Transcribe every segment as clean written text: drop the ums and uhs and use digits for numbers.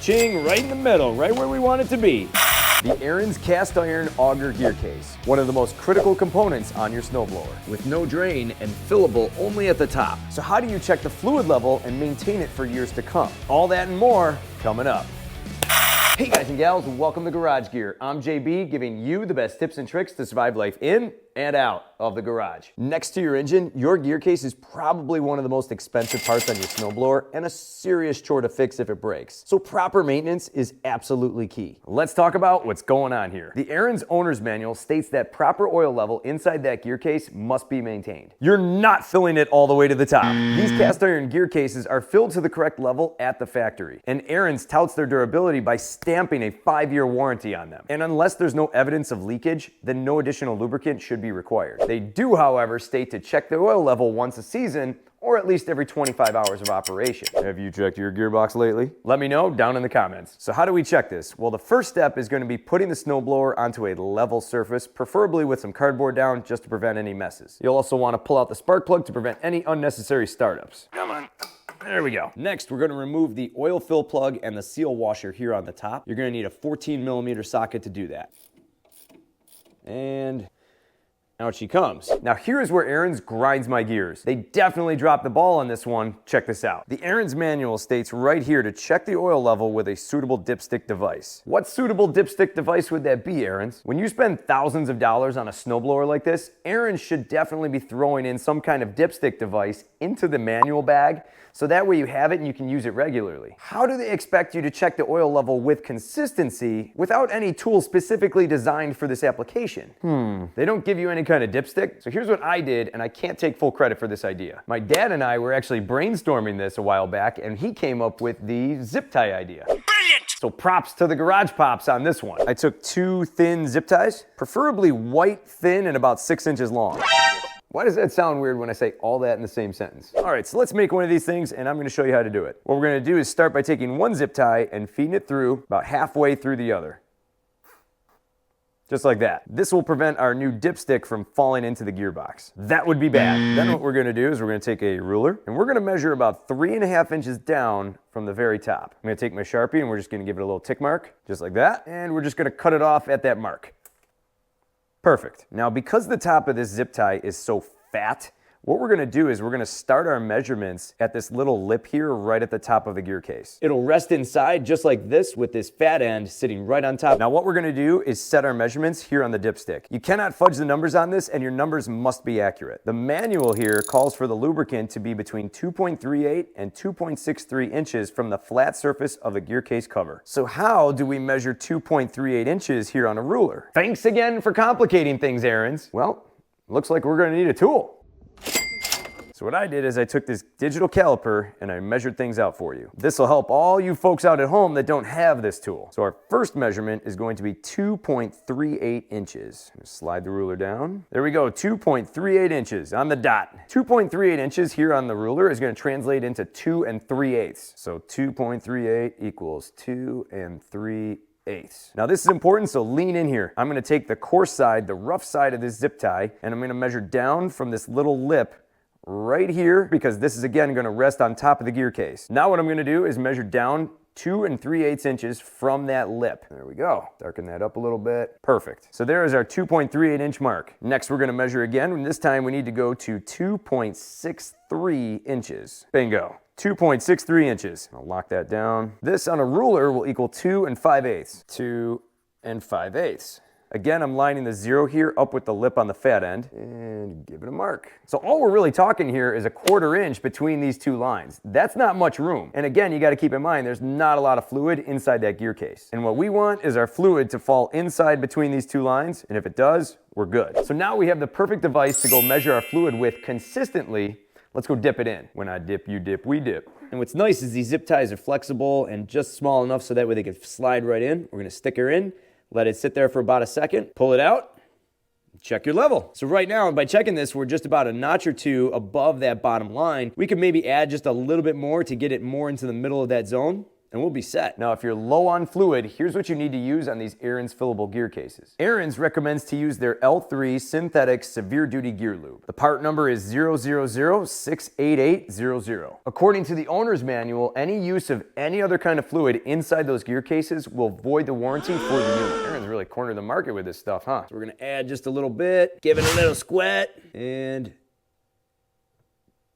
Ka-ching, right in the middle, right where we want it to be. The Ariens cast iron auger gear case, one of the most critical components on your snowblower, with no drain and fillable only at the top. So how do you check the fluid level and maintain it for years to come? All that and more coming up. Hey guys and gals, welcome to Garage Gear. I'm JB, giving you the best tips and tricks to survive life in and out of the garage. Next to your engine, your gear case is probably one of the most expensive parts on your snowblower and a serious chore to fix if it breaks. So proper maintenance is absolutely key. Let's talk about what's going on here. The Ariens owner's manual states that proper oil level inside that gear case must be maintained. You're not filling it all the way to the top. These cast iron gear cases are filled to the correct level at the factory, and Ariens touts their durability by stamping a 5-year warranty on them. And unless there's no evidence of leakage, then no additional lubricant should be required. They do, however, state to check the oil level once a season, or at least every 25 hours of operation. Have you checked your gearbox lately? Let me know down in the comments. So how do we check this? Well, the first step is going to be putting the snowblower onto a level surface, preferably with some cardboard down just to prevent any messes. You'll also want to pull out the spark plug to prevent any unnecessary startups. Come on. There we go. Next, we're going to remove the oil fill plug and the seal washer here on the top. You're going to need a 14mm socket to do that. And out she comes. Now here's where Ariens grinds my gears. They definitely dropped the ball on this one. Check this out. The Ariens manual states right here to check the oil level with a suitable dipstick device. What suitable dipstick device would that be, Ariens? When you spend thousands of dollars on a snowblower like this, Ariens should definitely be throwing in some kind of dipstick device into the manual bag, so that way you have it and you can use it regularly. How do they expect you to check the oil level with consistency without any tool specifically designed for this application? They don't give you any kind of dipstick. So here's what I did, and I can't take full credit for this idea. My dad and I were actually brainstorming this a while back, and he came up with the zip tie idea. Brilliant! So props to the Garage Pops on this one. I took 2 thin zip ties, preferably white, thin, and about 6 inches long. Why does that sound weird when I say all that in the same sentence? All right, so let's make one of these things, and I'm gonna show you how to do it. What we're gonna do is start by taking one zip tie and feeding it through about halfway through the other. Just like that. This will prevent our new dipstick from falling into the gearbox. That would be bad. Then what we're gonna do is we're gonna take a ruler, and we're gonna measure about 3.5 inches down from the very top. I'm gonna take my Sharpie, and we're just gonna give it a little tick mark, just like that, and we're just gonna cut it off at that mark. Perfect. Now, because the top of this zip tie is so fat, what we're gonna do is we're gonna start our measurements at this little lip here right at the top of the gear case. It'll rest inside just like this with this fat end sitting right on top. Now what we're gonna do is set our measurements here on the dipstick. You cannot fudge the numbers on this, and your numbers must be accurate. The manual here calls for the lubricant to be between 2.38 and 2.63 inches from the flat surface of the gear case cover. So how do we measure 2.38 inches here on a ruler? Thanks again for complicating things, Ariens. Well, looks like we're gonna need a tool. So what I did is I took this digital caliper and I measured things out for you. This will help all you folks out at home that don't have this tool. So our first measurement is going to be 2.38 inches. Slide the ruler down. There we go, 2.38 inches on the dot. 2.38 inches here on the ruler is going to translate into 2 3/8. So 2.38 equals 2 3/8. Now this is important, so lean in here. I'm going to take the coarse side, the rough side of this zip tie, and I'm going to measure down from this little lip right here, because this is again going to rest on top of the gear case. Now what I'm going to do is measure down 2 3/8 inches from that lip. There we go. Darken that up a little bit. Perfect. So there is our 2.38 inch mark. Next we're going to measure again, and this time we need to go to 2.63 inches. Bingo. 2.63 inches. I'll lock that down. This on a ruler will equal 2 5/8. 2 5/8. Again, I'm lining the 0 here up with the lip on the fat end and give it a mark. So all we're really talking here is a 1/4 inch between these two lines. That's not much room. And again, you got to keep in mind, there's not a lot of fluid inside that gear case. And what we want is our fluid to fall inside between these two lines. And if it does, we're good. So now we have the perfect device to go measure our fluid with consistently. Let's go dip it in. When I dip, you dip, we dip. And what's nice is these zip ties are flexible and just small enough so that way they can slide right in. We're going to stick her in. Let it sit there for about a second, pull it out, check your level. So right now, by checking this, we're just about a notch or two above that bottom line. We could maybe add just a little bit more to get it more into the middle of that zone. and we'll be set. Now, if you're low on fluid, here's what you need to use on these Ariens Fillable gear cases. Ariens recommends to use their L3 synthetic severe duty gear lube. The part number is 000068800. According to the owner's manual, any use of any other kind of fluid inside those gear cases will void the warranty for the unit. Ariens really cornered the market with this stuff, huh? So we're gonna add just a little bit, give it a little squat, and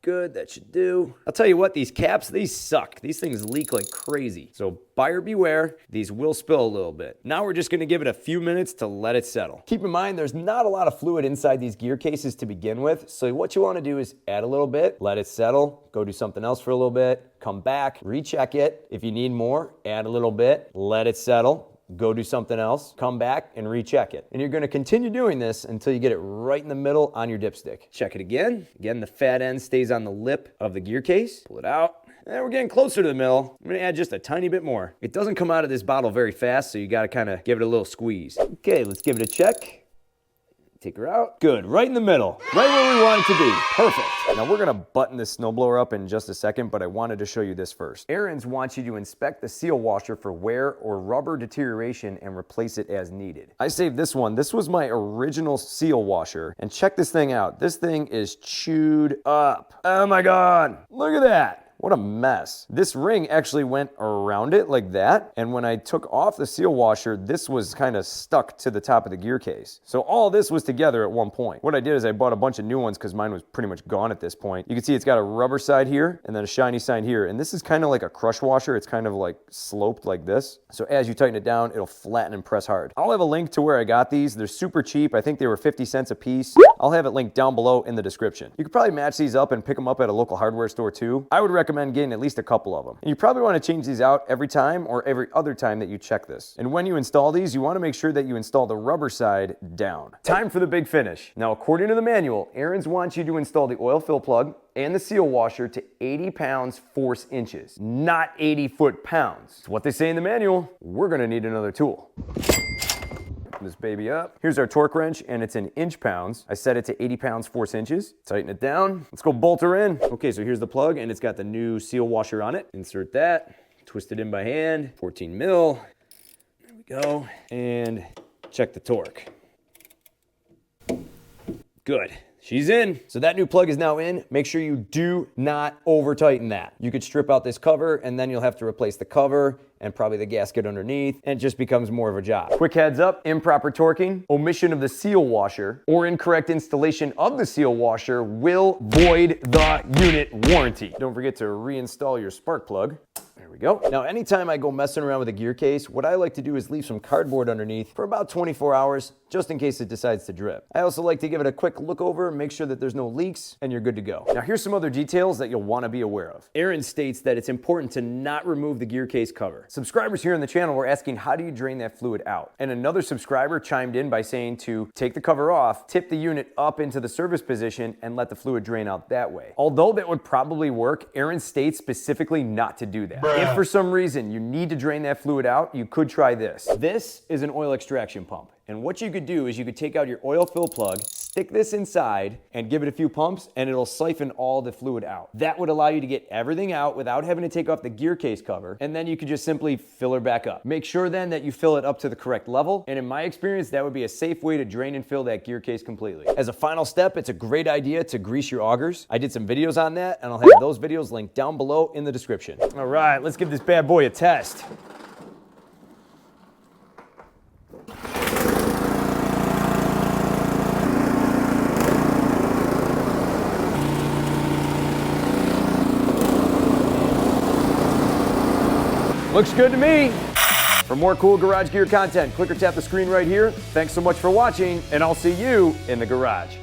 good, that should do. I'll tell you what, these caps, these suck. These things leak like crazy. So buyer beware, these will spill a little bit. Now we're just gonna give it a few minutes to let it settle. Keep in mind, there's not a lot of fluid inside these gear cases to begin with. So what you wanna do is add a little bit, let it settle, go do something else for a little bit, come back, recheck it. If you need more, add a little bit, let it settle, go do something else, come back and recheck it. And you're gonna continue doing this until you get it right in the middle on your dipstick. Check it again. Again, the fat end stays on the lip of the gear case. Pull it out. And we're getting closer to the middle. I'm gonna add just a tiny bit more. It doesn't come out of this bottle very fast, so you gotta kinda give it a little squeeze. Okay, let's give it a check. Take her out. Good, right in the middle. Right where we want it to be. Perfect. Now we're gonna button this snowblower up in just a second, but I wanted to show you this first. Ariens wants you to inspect the seal washer for wear or rubber deterioration and replace it as needed. I saved this one. This was my original seal washer, and check this thing out. This thing is chewed up. Oh my God, look at that. What a mess. This ring actually went around it like that, and when I took off the seal washer, this was kind of stuck to the top of the gear case. So all this was together at one point. What I did is I bought a bunch of new ones because mine was pretty much gone at this point. You can see it's got a rubber side here and then a shiny side here, and this is kind of like a crush washer. It's kind of like sloped like this. So as you tighten it down, it'll flatten and press hard. I'll have a link to where I got these. They're super cheap. I think they were 50 cents a piece. I'll have it linked down below in the description. You could probably match these up and pick them up at a local hardware store too. I would recommend getting at least a couple of them. And you probably want to change these out every time or every other time that you check this. And when you install these, you want to make sure that you install the rubber side down. Time for the big finish. Now, according to the manual, Ariens wants you to install the oil fill plug and the seal washer to 80 pounds force inches, not 80 foot-pounds. It's what they say in the manual. We're gonna need another tool. This baby up. Here's our torque wrench, and it's in inch-pounds. I set it to 80 pounds force inches. Tighten it down. Let's go bolt her in. Okay, so here's the plug, and it's got the new seal washer on it. Insert that, twist it in by hand, 14 mil. There we go. And check the torque. Good. She's in. So that new plug is now in. Make sure you do not over tighten that. You could strip out this cover and then you'll have to replace the cover and probably the gasket underneath, and it just becomes more of a job. Quick heads up, improper torquing, omission of the seal washer, or incorrect installation of the seal washer will void the unit warranty. Don't forget to reinstall your spark plug. There we go. Now, anytime I go messing around with a gear case, what I like to do is leave some cardboard underneath for about 24 hours, just in case it decides to drip. I also like to give it a quick look over, make sure that there's no leaks, and you're good to go. Now, here's some other details that you'll want to be aware of. Ariens states that it's important to not remove the gear case cover. Subscribers here on the channel were asking, how do you drain that fluid out? And another subscriber chimed in by saying to take the cover off, tip the unit up into the service position, and let the fluid drain out that way. Although that would probably work, Ariens states specifically not to do that. If for some reason you need to drain that fluid out, you could try this. This is an oil extraction pump. And what you could do is you could take out your oil fill plug, stick this inside, and give it a few pumps, and it'll siphon all the fluid out. That would allow you to get everything out without having to take off the gear case cover, and then you could just simply fill her back up. Make sure then that you fill it up to the correct level, and in my experience, that would be a safe way to drain and fill that gear case completely. As a final step, it's a great idea to grease your augers. I did some videos on that, and I'll have those videos linked down below in the description. All right, let's give this bad boy a test. Looks good to me. For more cool garage gear content, click or tap the screen right here. Thanks so much for watching, and I'll see you in the garage.